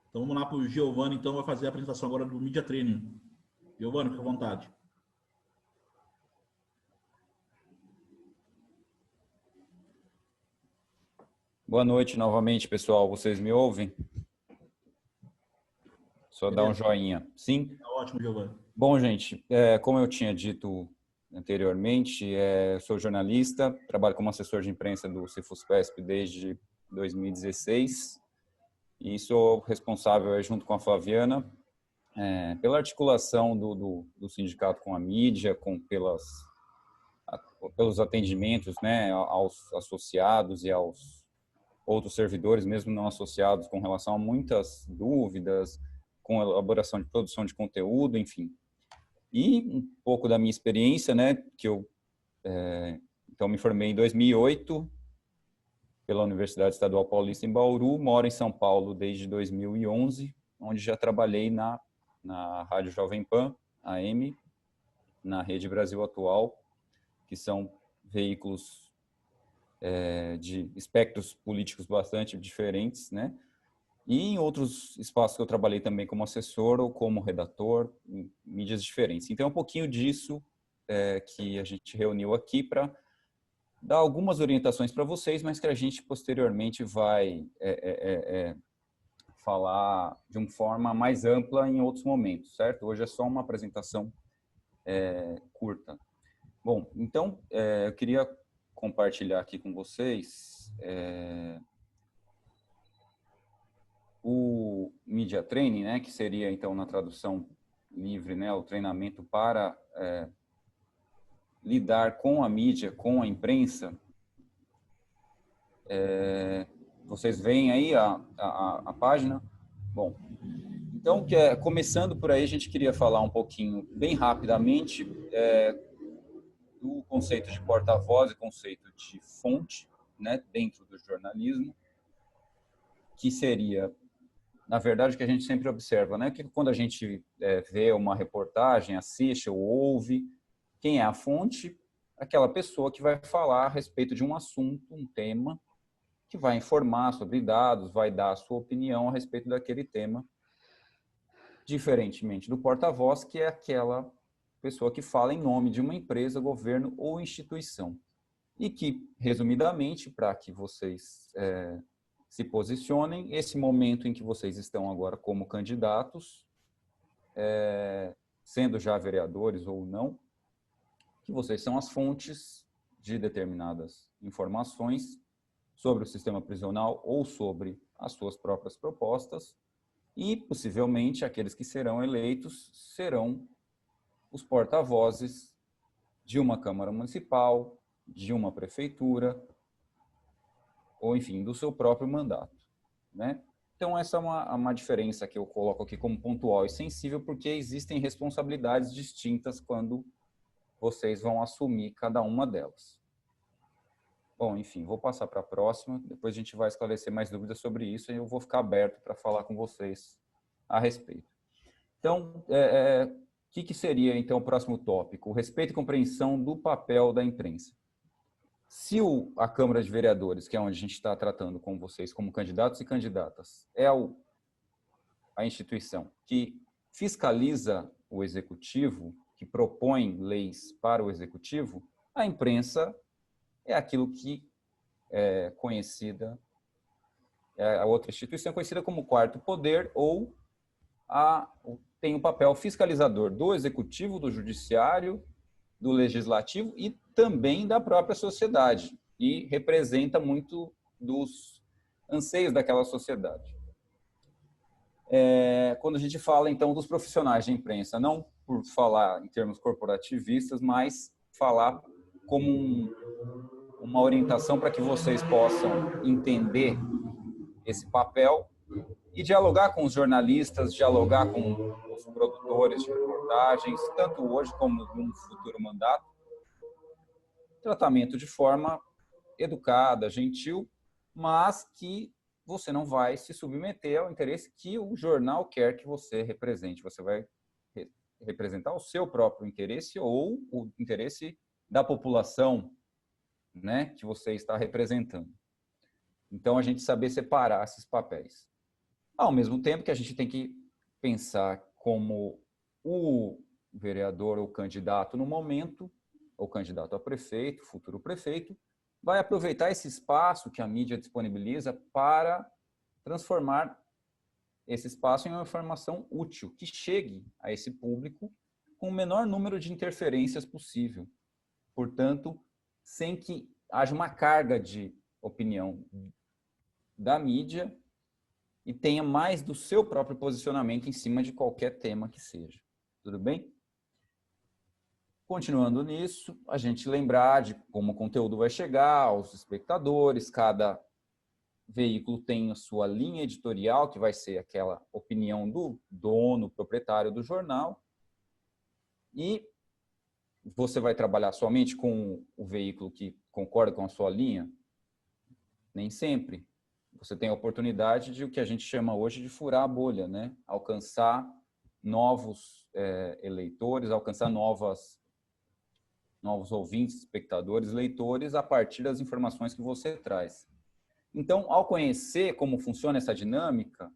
Então vamos lá para o Giovanni, então vai fazer a apresentação agora do Media Training. Giovanni, fica à vontade. Boa noite novamente, pessoal. Vocês me ouvem? Só dá um joinha. Sim? Tá ótimo, Giovanni. Bom, gente, como eu tinha dito anteriormente, sou jornalista, trabalho como assessor de imprensa do Cefuspesp desde 2016 e sou responsável, junto com a Flaviana, pela articulação do sindicato com a mídia, pelos atendimentos, né, aos associados e aos outros servidores, mesmo não associados, com relação a muitas dúvidas, com elaboração de produção de conteúdo, enfim. E um pouco da minha experiência, né, que eu então me formei em 2008 pela Universidade Estadual Paulista em Bauru, moro em São Paulo desde 2011, onde já trabalhei na Rádio Jovem Pan, AM, na Rede Brasil Atual, que são veículos de espectros políticos bastante diferentes, né? E em outros espaços que eu trabalhei também como assessor ou como redator, em mídias diferentes. Então, é um pouquinho disso que a gente reuniu aqui para dar algumas orientações para vocês, mas que a gente posteriormente vai falar de uma forma mais ampla em outros momentos, certo? Hoje é só uma apresentação curta. Bom, então, eu queria compartilhar aqui com vocês o Media Training, né, que seria, então, na tradução livre, né, o treinamento para lidar com a mídia, com a imprensa. Vocês veem aí a página? Bom, então, começando por aí, a gente queria falar um pouquinho, bem rapidamente, do conceito de porta-voz e conceito de fonte, né, dentro do jornalismo, que seria, na verdade, o que a gente sempre observa, né, que quando a gente vê uma reportagem, assiste ou ouve, quem é a fonte? Aquela pessoa que vai falar a respeito de um assunto, um tema, que vai informar sobre dados, vai dar a sua opinião a respeito daquele tema, diferentemente do porta-voz, que é aquela pessoa que fala em nome de uma empresa, governo ou instituição. E que, resumidamente, para que vocês se posicionem, esse momento em que vocês estão agora como candidatos, sendo já vereadores ou não, que vocês são as fontes de determinadas informações sobre o sistema prisional ou sobre as suas próprias propostas, e, possivelmente, aqueles que serão eleitos serão os porta-vozes de uma Câmara Municipal, de uma prefeitura, ou, enfim, do seu próprio mandato, né? Então, essa é uma diferença que eu coloco aqui como pontual e sensível, porque existem responsabilidades distintas quando vocês vão assumir cada uma delas. Bom, enfim, vou passar para a próxima, depois a gente vai esclarecer mais dúvidas sobre isso e eu vou ficar aberto para falar com vocês a respeito. Então, o que seria, então, o próximo tópico? O respeito e compreensão do papel da imprensa. Se a Câmara de Vereadores, que é onde a gente está tratando com vocês como candidatos e candidatas, é a instituição que fiscaliza o Executivo, que propõe leis para o Executivo, a imprensa é aquilo que é conhecida, a outra instituição conhecida como quarto poder, ou tem o papel fiscalizador do Executivo, do Judiciário, do Legislativo e também da própria sociedade, e representa muito dos anseios daquela sociedade. Quando a gente fala, então, dos profissionais de imprensa, não por falar em termos corporativistas, mas falar como uma orientação para que vocês possam entender esse papel e dialogar com os jornalistas, dialogar com os produtores de reportagens, tanto hoje como no futuro mandato, tratamento de forma educada, gentil, mas que você não vai se submeter ao interesse que o jornal quer que você represente. Você vai representar o seu próprio interesse ou o interesse da população, né, que você está representando. Então, a gente saber separar esses papéis. Ao mesmo tempo que a gente tem que pensar como o vereador ou candidato no momento, ou candidato a prefeito, futuro prefeito, vai aproveitar esse espaço que a mídia disponibiliza para transformar esse espaço em uma informação útil, que chegue a esse público com o menor número de interferências possível. Portanto, sem que haja uma carga de opinião da mídia e tenha mais do seu próprio posicionamento em cima de qualquer tema que seja. Tudo bem? Continuando nisso, a gente lembrar de como o conteúdo vai chegar aos espectadores, cada veículo tem a sua linha editorial, que vai ser aquela opinião do dono, proprietário do jornal, e você vai trabalhar somente com o veículo que concorda com a sua linha? Nem sempre. Você tem a oportunidade de o que a gente chama hoje de furar a bolha, né? Alcançar novos eleitores, alcançar novos ouvintes, espectadores, leitores, a partir das informações que você traz. Então, ao conhecer como funciona essa dinâmica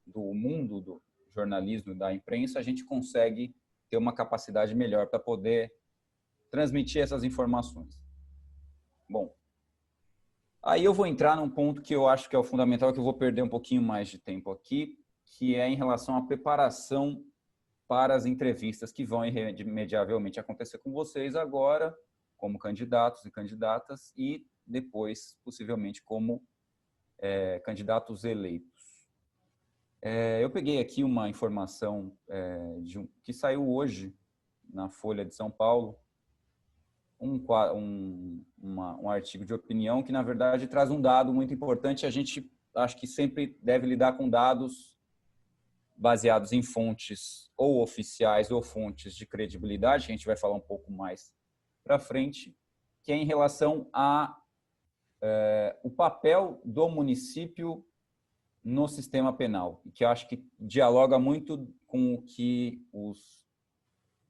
do mundo do jornalismo e da imprensa, a gente consegue ter uma capacidade melhor para poder transmitir essas informações. Bom, aí eu vou entrar num ponto que eu acho que é o fundamental, que eu vou perder um pouquinho mais de tempo aqui, que é em relação à preparação para as entrevistas que vão irremediavelmente acontecer com vocês agora, como candidatos e candidatas, e depois, possivelmente, como candidatos eleitos. Eu peguei aqui uma informação que saiu hoje na Folha de São Paulo, um artigo de opinião que, na verdade, traz um dado muito importante. A gente acho que sempre deve lidar com dados baseados em fontes ou oficiais ou fontes de credibilidade, que a gente vai falar um pouco mais para frente, que é em relação o papel do município no sistema penal, que eu acho que dialoga muito com o que os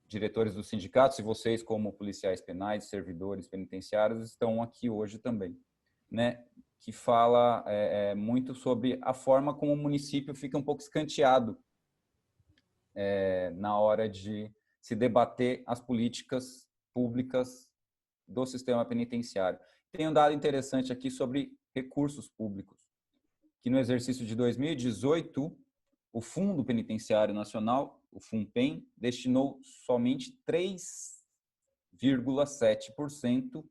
diretores dos sindicatos e vocês, como policiais penais, servidores penitenciários, estão aqui hoje também, né? Que fala muito sobre a forma como o município fica um pouco escanteado na hora de se debater as políticas públicas do sistema penitenciário. Tem um dado interessante aqui sobre recursos públicos, que no exercício de 2018, o Fundo Penitenciário Nacional, o FUNPEN, destinou somente 3,7%,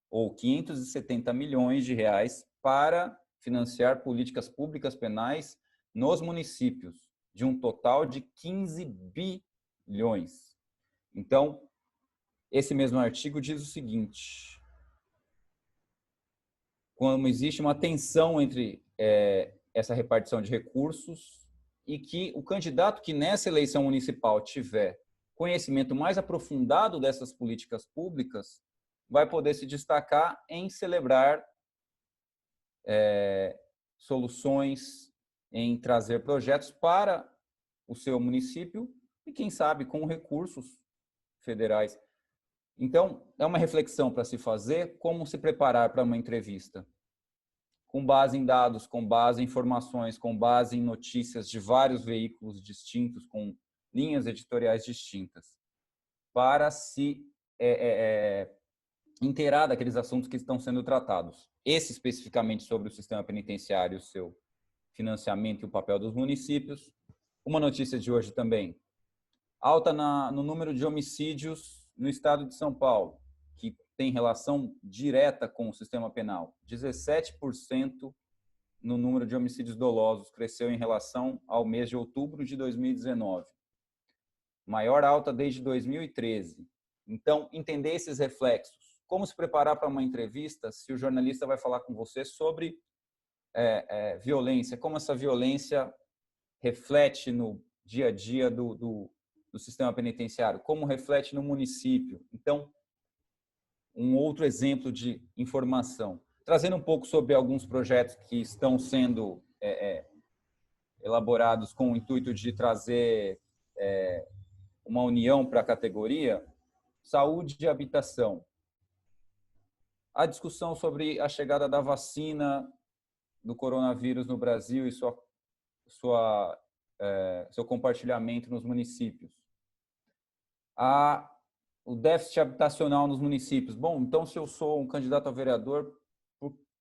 ou 570 milhões de reais, para financiar políticas públicas penais nos municípios, de um total de 15 bilhões. Então, esse mesmo artigo diz o seguinte: como existe uma tensão entre essa repartição de recursos e que o candidato que nessa eleição municipal tiver conhecimento mais aprofundado dessas políticas públicas vai poder se destacar em celebrar soluções, em trazer projetos para o seu município e, quem sabe, com recursos federais. Então, é uma reflexão para se fazer como se preparar para uma entrevista, com base em dados, com base em informações, com base em notícias de vários veículos distintos, com linhas editoriais distintas, para se inteirar daqueles assuntos que estão sendo tratados. Esse especificamente sobre o sistema penitenciário, o seu financiamento e o papel dos municípios. Uma notícia de hoje também: alta no número de homicídios no estado de São Paulo, que tem relação direta com o sistema penal. 17% no número de homicídios dolosos cresceu em relação ao mês de outubro de 2019. Maior alta desde 2013. Então, entender esses reflexos. Como se preparar para uma entrevista se o jornalista vai falar com você sobre violência, como essa violência reflete no dia a dia do sistema penitenciário, como reflete no município. Então, um outro exemplo de informação. Trazendo um pouco sobre alguns projetos que estão sendo elaborados com o intuito de trazer uma união para a categoria, saúde e habitação. A discussão sobre a chegada da vacina do coronavírus no Brasil e sua seu compartilhamento nos municípios. O déficit habitacional nos municípios. Bom, então, se eu sou um candidato a vereador,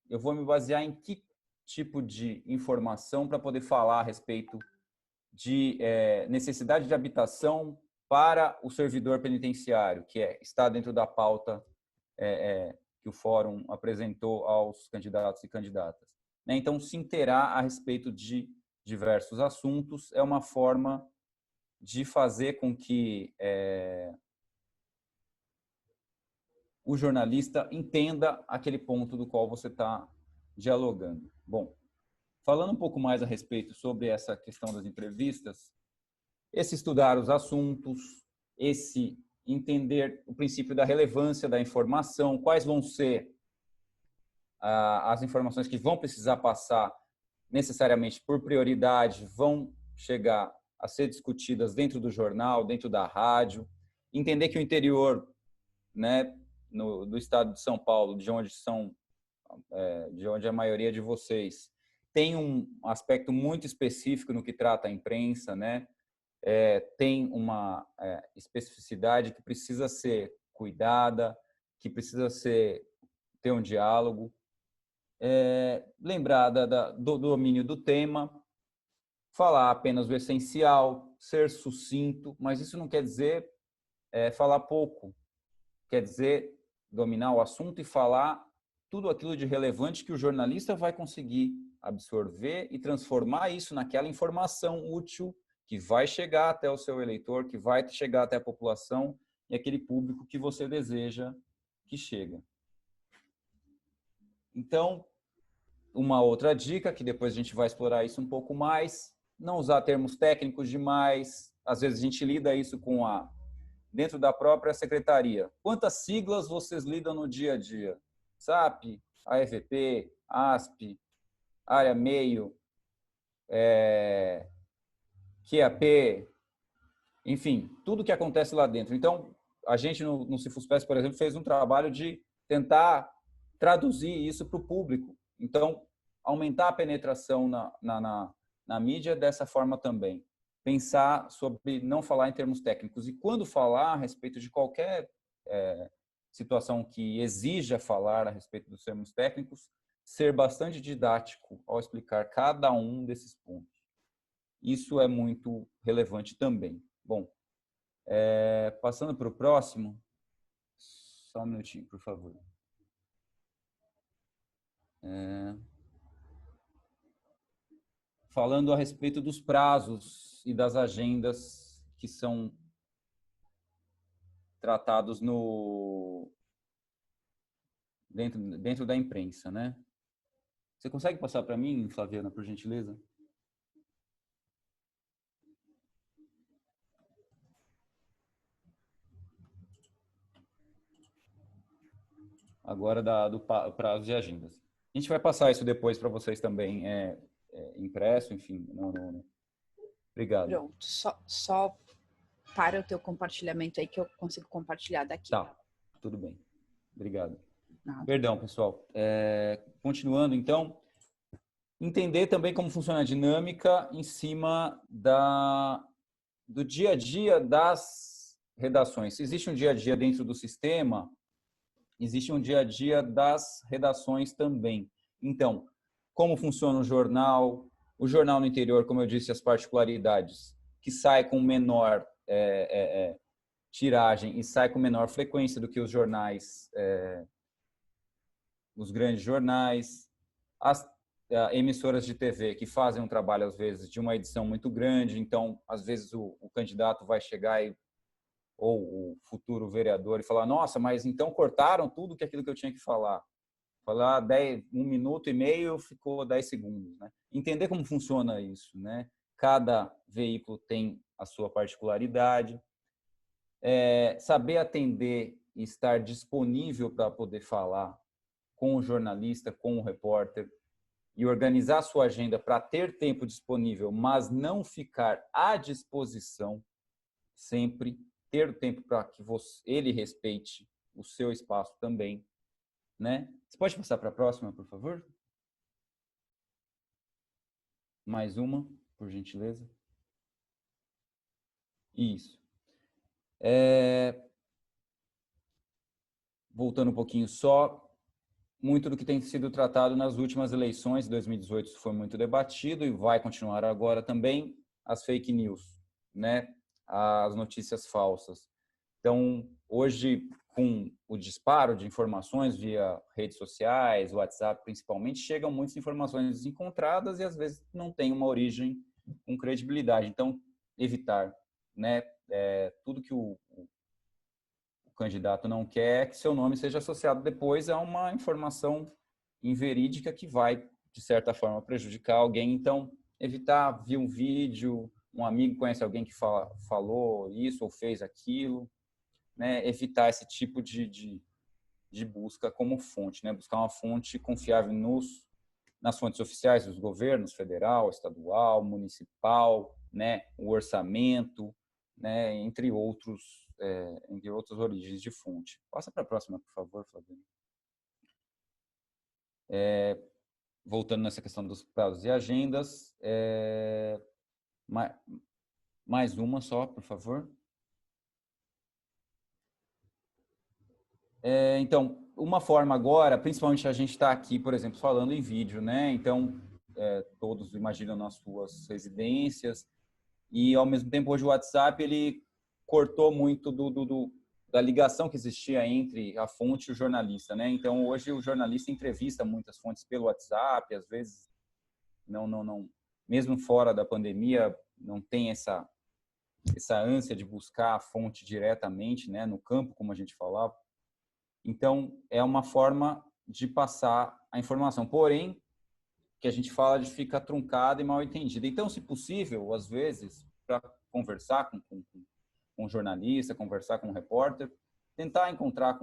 eu vou me basear em que tipo de informação para poder falar a respeito de necessidade de habitação para o servidor penitenciário, que está dentro da pauta que o Fórum apresentou aos candidatos e candidatas. Então, se inteirar a respeito de diversos assuntos é uma forma de fazer com que o jornalista entenda aquele ponto do qual você está dialogando. Bom, falando um pouco mais a respeito sobre essa questão das entrevistas, esse estudar os assuntos, esse entender o princípio da relevância da informação, quais vão ser as informações que vão precisar passar necessariamente por prioridade, vão chegar a ser discutidas dentro do jornal, dentro da rádio, entender que o interior, né, do estado de São Paulo, de onde a maioria de vocês, tem um aspecto muito específico no que trata a imprensa, né? Tem uma especificidade que precisa ser cuidada, que precisa ter um diálogo, lembrar do domínio do tema, falar apenas o essencial, ser sucinto, mas isso não quer dizer falar pouco, quer dizer dominar o assunto e falar tudo aquilo de relevante que o jornalista vai conseguir absorver e transformar isso naquela informação útil que vai chegar até o seu eleitor, que vai chegar até a população e aquele público que você deseja que chegue. Então, uma outra dica, que depois a gente vai explorar isso um pouco mais, não usar termos técnicos demais. Às vezes a gente lida isso dentro da própria secretaria. Quantas siglas vocês lidam no dia a dia? SAP, AFP, ASP, área meio, QAP, enfim, tudo que acontece lá dentro. Então, a gente no Cifuspesk, por exemplo, fez um trabalho de tentar traduzir isso para o público. Então, aumentar a penetração na mídia dessa forma também. Pensar sobre não falar em termos técnicos. E quando falar a respeito de qualquer situação que exija falar a respeito dos termos técnicos, ser bastante didático ao explicar cada um desses pontos. Isso é muito relevante também. Bom, passando para o próximo, só um minutinho, por favor. Falando a respeito dos prazos e das agendas que são tratados dentro da imprensa, né? Você consegue passar para mim, Flaviana, por gentileza? Agora do prazo de agendas. A gente vai passar isso depois para vocês também, impresso, enfim. Obrigado. Pronto, só para o teu compartilhamento aí que eu consigo compartilhar daqui. Tá, tudo bem. Obrigado. Nada. Perdão, pessoal. Continuando, então, entender também como funciona a dinâmica em cima do dia a dia das redações. Existe um dia a dia dentro do sistema, existe um dia a dia das redações também. Então, como funciona o jornal no interior, como eu disse, as particularidades, que sai com menor tiragem e sai com menor frequência do que os jornais, os grandes jornais, as emissoras de TV que fazem um trabalho, às vezes, de uma edição muito grande, então, às vezes, o candidato vai chegar ou o futuro vereador e falar, nossa, mas então cortaram tudo aquilo que eu tinha que falar. Falar 1 minuto e meio, ficou 10 segundos. Né? Entender como funciona isso. Né? Cada veículo tem a sua particularidade. Saber atender e estar disponível para poder falar com o jornalista, com o repórter, e organizar a sua agenda para ter tempo disponível, mas não ficar à disposição, sempre ter o tempo para que ele respeite o seu espaço também. Né? Você pode passar para a próxima, por favor? Mais uma. por gentileza. Isso. Voltando um pouquinho só, muito do que tem sido tratado nas últimas eleições, 2018 isso foi muito debatido e vai continuar agora também, as fake news, né? As notícias falsas. Então, hoje, com o disparo de informações via redes sociais, WhatsApp principalmente, chegam muitas informações desencontradas e às vezes não tem uma origem com credibilidade. Então, evitar, né? Tudo que o candidato não quer que seu nome seja associado depois a uma informação inverídica que vai, de certa forma, prejudicar alguém. Então, evitar ver um vídeo, um amigo conhece alguém que falou isso ou fez aquilo, né? Evitar esse tipo de busca como fonte, né? Buscar uma fonte confiável nas fontes oficiais dos governos, federal, estadual, municipal, né? O orçamento, né? Entre outras origens de fonte. Passa para a próxima, por favor, Flaviano. Voltando nessa questão dos prazos e agendas, mais uma só, por favor. Então, uma forma agora, principalmente a gente está aqui, por exemplo, falando em vídeo, né? Então, todos imaginam nas suas residências e, ao mesmo tempo, hoje o WhatsApp, ele cortou muito da ligação que existia entre a fonte e o jornalista, né? Então, hoje o jornalista entrevista muitas fontes pelo WhatsApp, às vezes não, mesmo fora da pandemia, não tem essa ânsia de buscar a fonte diretamente, né, no campo, como a gente falava. Então, é uma forma de passar a informação, porém, que a gente fala de ficar truncada e mal entendida. Então, se possível, às vezes, para conversar com um jornalista, conversar com um repórter, tentar encontrar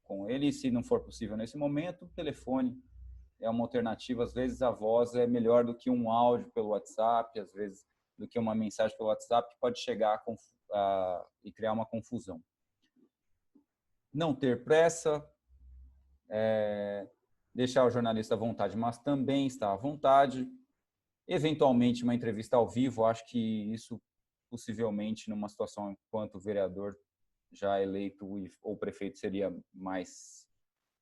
com ele, e se não for possível nesse momento, o telefone é uma alternativa. Às vezes a voz é melhor do que um áudio pelo WhatsApp, às vezes do que uma mensagem pelo WhatsApp, que pode chegar e criar uma confusão. Não ter pressa, deixar o jornalista à vontade, mas também estar à vontade. Eventualmente, uma entrevista ao vivo, acho que isso possivelmente numa situação enquanto vereador já eleito ou prefeito seria mais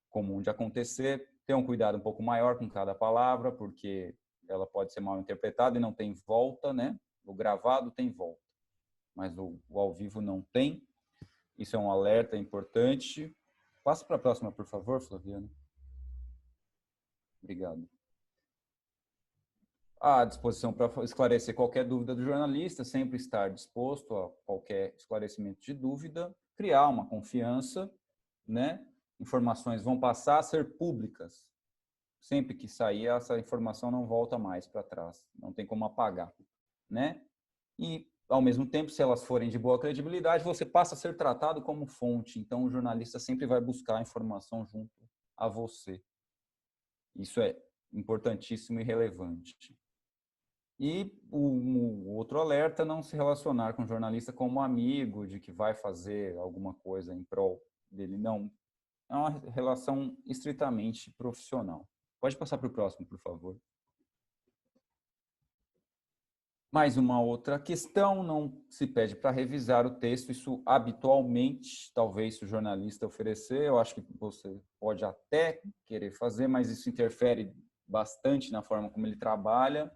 comum de acontecer. Ter um cuidado um pouco maior com cada palavra, porque ela pode ser mal interpretada e não tem volta, né? O gravado tem volta, mas o ao vivo não tem. Isso é um alerta importante. Passa para a próxima, por favor, Flaviano. Obrigado. À disposição para esclarecer qualquer dúvida do jornalista, sempre estar disposto a qualquer esclarecimento de dúvida, criar uma confiança, né? Informações vão passar a ser públicas. Sempre que sair, essa informação não volta mais para trás, não tem como apagar, né? E, ao mesmo tempo, se elas forem de boa credibilidade, você passa a ser tratado como fonte, então o jornalista sempre vai buscar a informação junto a você. Isso é importantíssimo e relevante. E o outro alerta, não se relacionar com o jornalista como amigo, de que vai fazer alguma coisa em prol dele, não. É uma relação estritamente profissional. Pode passar para o próximo, por favor. Mais uma outra questão, não se pede para revisar o texto, isso habitualmente, talvez se o jornalista oferecer, eu acho que você pode até querer fazer, mas isso interfere bastante na forma como ele trabalha.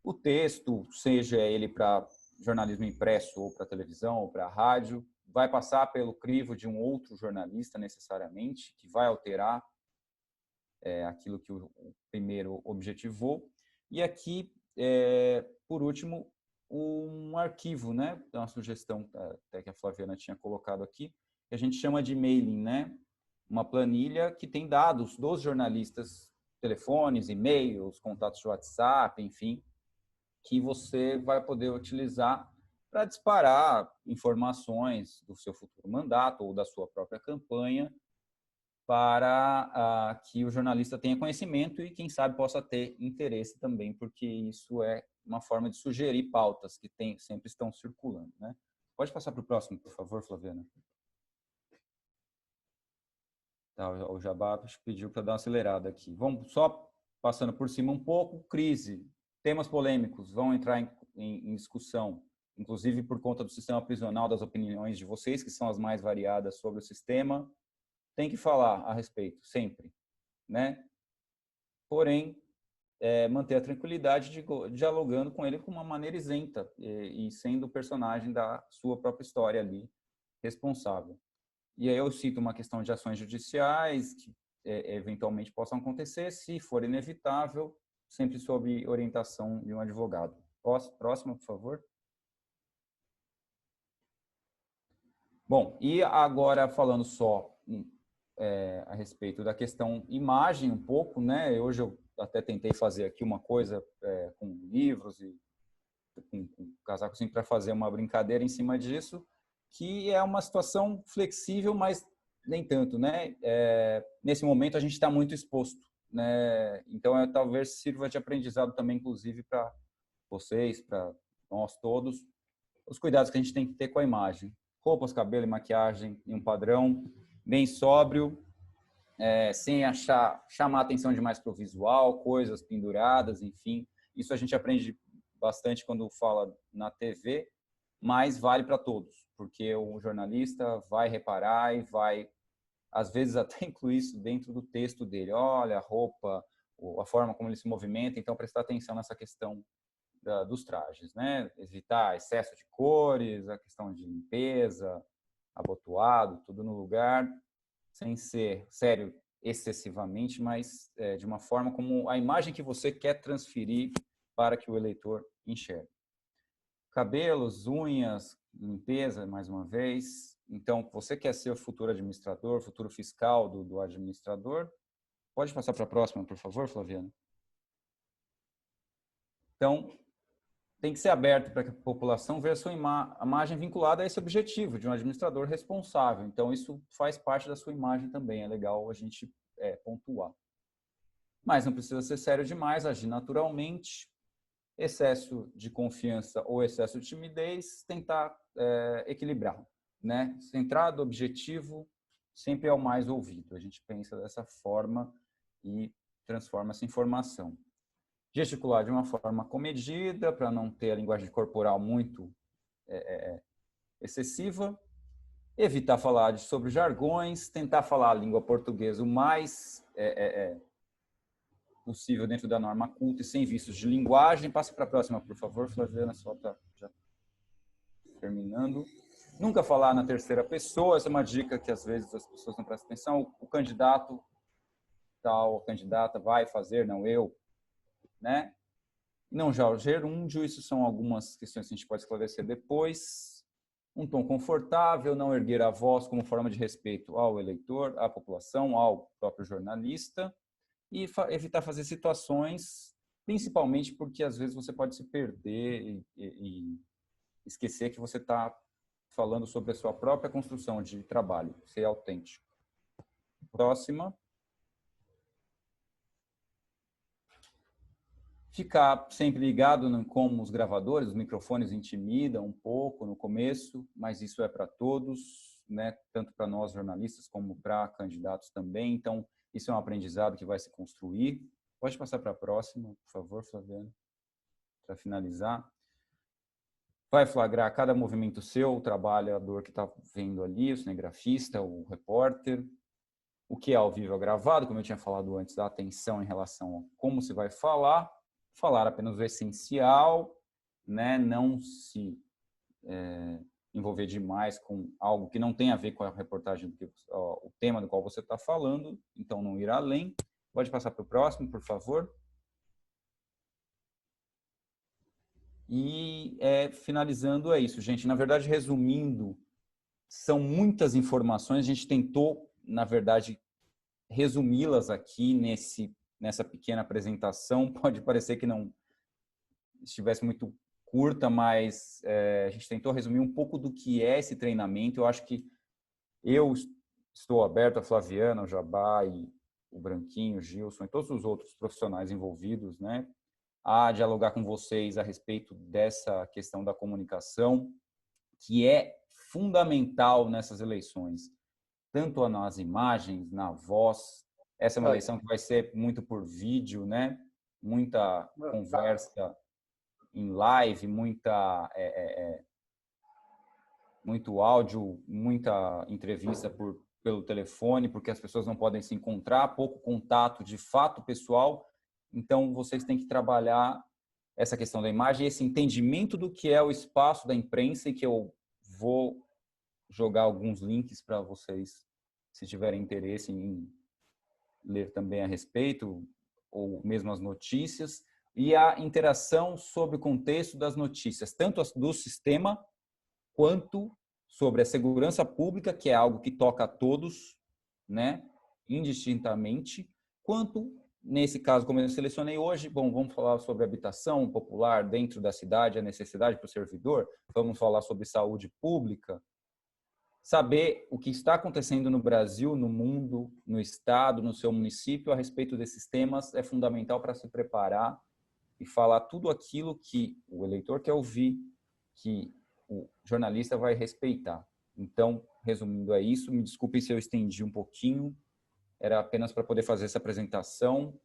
O texto, seja ele para jornalismo impresso ou para televisão ou para rádio, vai passar pelo crivo de um outro jornalista necessariamente, que vai alterar aquilo que o primeiro objetivou. E aqui, por último, um arquivo, né? Uma sugestão até que a Flaviana tinha colocado aqui, que a gente chama de mailing, né? Uma planilha que tem dados dos jornalistas, telefones, e-mails, contatos de WhatsApp, enfim, que você vai poder utilizar para disparar informações do seu futuro mandato ou da sua própria campanha para que o jornalista tenha conhecimento e, quem sabe, possa ter interesse também, porque isso é uma forma de sugerir pautas que sempre estão circulando, né? Pode passar para o próximo, por favor, Flaviana. Tá, o Jabá pediu para dar uma acelerada aqui. Vamos só passando por cima um pouco. Crise Temas polêmicos vão entrar em discussão, inclusive por conta do sistema prisional, das opiniões de vocês, que são as mais variadas sobre o sistema. Tem que falar a respeito, sempre, né? Porém, manter a tranquilidade de dialogando com ele com uma maneira isenta e sendo o personagem da sua própria história ali, responsável. E aí eu cito uma questão de ações judiciais que eventualmente possam acontecer, se for inevitável, sempre sob orientação de um advogado. Próxima, por favor. Bom, e agora falando só a respeito da questão imagem um pouco, né? Hoje eu até tentei fazer aqui uma coisa com livros e com casaco assim, para fazer uma brincadeira em cima disso, que é uma situação flexível, mas nem tanto, né? Nesse momento a gente está muito exposto, né? Então talvez sirva de aprendizado também, inclusive para vocês, para nós todos, os cuidados que a gente tem que ter com a imagem. Roupas, cabelo e maquiagem em um padrão bem sóbrio, sem chamar atenção demais para o visual, coisas penduradas, enfim. Isso a gente aprende bastante quando fala na TV, mas vale para todos, porque o jornalista vai reparar e vai, às vezes, até incluir isso dentro do texto dele. Olha, a roupa, a forma como ele se movimenta, então prestar atenção nessa questão dos trajes, né? Evitar excesso de cores, a questão de limpeza, abotoado, tudo no lugar, sem ser sério excessivamente, mas de uma forma como a imagem que você quer transferir para que o eleitor enxergue. Cabelos, unhas, limpeza, mais uma vez. Então, você quer ser o futuro administrador, futuro fiscal do administrador? Pode passar para a próxima, por favor, Flaviana? Então, tem que ser aberto para que a população veja a sua imagem vinculada a esse objetivo de um administrador responsável. Então, isso faz parte da sua imagem também. É legal a gente pontuar. Mas não precisa ser sério demais, agir naturalmente. Excesso de confiança ou excesso de timidez, tentar equilibrar, né? Centrado, objetivo, sempre é o mais ouvido. A gente pensa dessa forma e transforma essa informação. Gesticular de uma forma comedida, para não ter a linguagem corporal muito excessiva. Evitar falar sobre jargões, tentar falar a língua portuguesa o mais possível dentro da norma culta e sem vícios de linguagem. Passa para a próxima, por favor, Flaviana, só está já terminando. Nunca falar na terceira pessoa, essa é uma dica que às vezes as pessoas não prestam atenção. O candidato tal, a candidata vai fazer, não eu, né? Não já o gerúndio, isso são algumas questões que a gente pode esclarecer depois. Um tom confortável, não erguer a voz como forma de respeito ao eleitor, à população, ao próprio jornalista. E evitar fazer situações, principalmente porque às vezes você pode se perder e esquecer que você está falando sobre a sua própria construção de trabalho, ser autêntico. Próxima. Ficar sempre ligado em como os gravadores, os microfones intimidam um pouco no começo, mas isso é para todos, né? Tanto para nós jornalistas como para candidatos também. Então, isso é um aprendizado que vai se construir. Pode passar para a próxima, por favor, Flaviana, para finalizar. Vai flagrar cada movimento seu, o trabalhador que está vendo ali, o cinegrafista, o repórter. O que é ao vivo é gravado, como eu tinha falado antes, a atenção em relação a como se vai falar. Falar apenas o essencial, né? Não se envolver demais com algo que não tem a ver com a reportagem, o tema do qual você está falando, então não ir além. Pode passar para o próximo, por favor. E finalizando é isso, gente. Na verdade, resumindo, são muitas informações. A gente tentou, na verdade, resumi-las aqui nessa pequena apresentação. Pode parecer que não estivesse muito curta, mas a gente tentou resumir um pouco do que é esse treinamento. Eu acho que eu estou aberto, a Flaviana, o Jabá, e o Branquinho, o Gilson e todos os outros profissionais envolvidos, né, a dialogar com vocês a respeito dessa questão da comunicação, que é fundamental nessas eleições, tanto nas imagens, na voz. Essa é uma eleição que vai ser muito por vídeo, né? muita conversa em live, muito áudio, muita entrevista pelo telefone, porque as pessoas não podem se encontrar, pouco contato de fato pessoal. Então, vocês têm que trabalhar essa questão da imagem, esse entendimento do que é o espaço da imprensa, e que eu vou jogar alguns links para vocês, se tiverem interesse em ler também a respeito, ou mesmo as notícias, e a interação sobre o contexto das notícias, tanto do sistema quanto sobre a segurança pública, que é algo que toca a todos, né, indistintamente, quanto, nesse caso, como eu selecionei hoje, bom, vamos falar sobre habitação popular dentro da cidade, a necessidade para o servidor, vamos falar sobre saúde pública, saber o que está acontecendo no Brasil, no mundo, no estado, no seu município a respeito desses temas é fundamental para se preparar e falar tudo aquilo que o eleitor quer ouvir, que o jornalista vai respeitar. Então, resumindo, é isso. Me desculpem se eu estendi um pouquinho. Era apenas para poder fazer essa apresentação.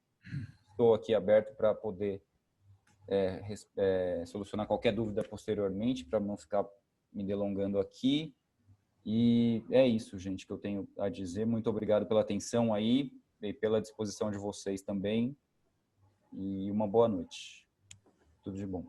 Estou aqui aberto para poder solucionar qualquer dúvida posteriormente, para não ficar me delongando aqui. E é isso, gente, que eu tenho a dizer. Muito obrigado pela atenção aí e pela disposição de vocês também. E uma boa noite. Tudo de bom.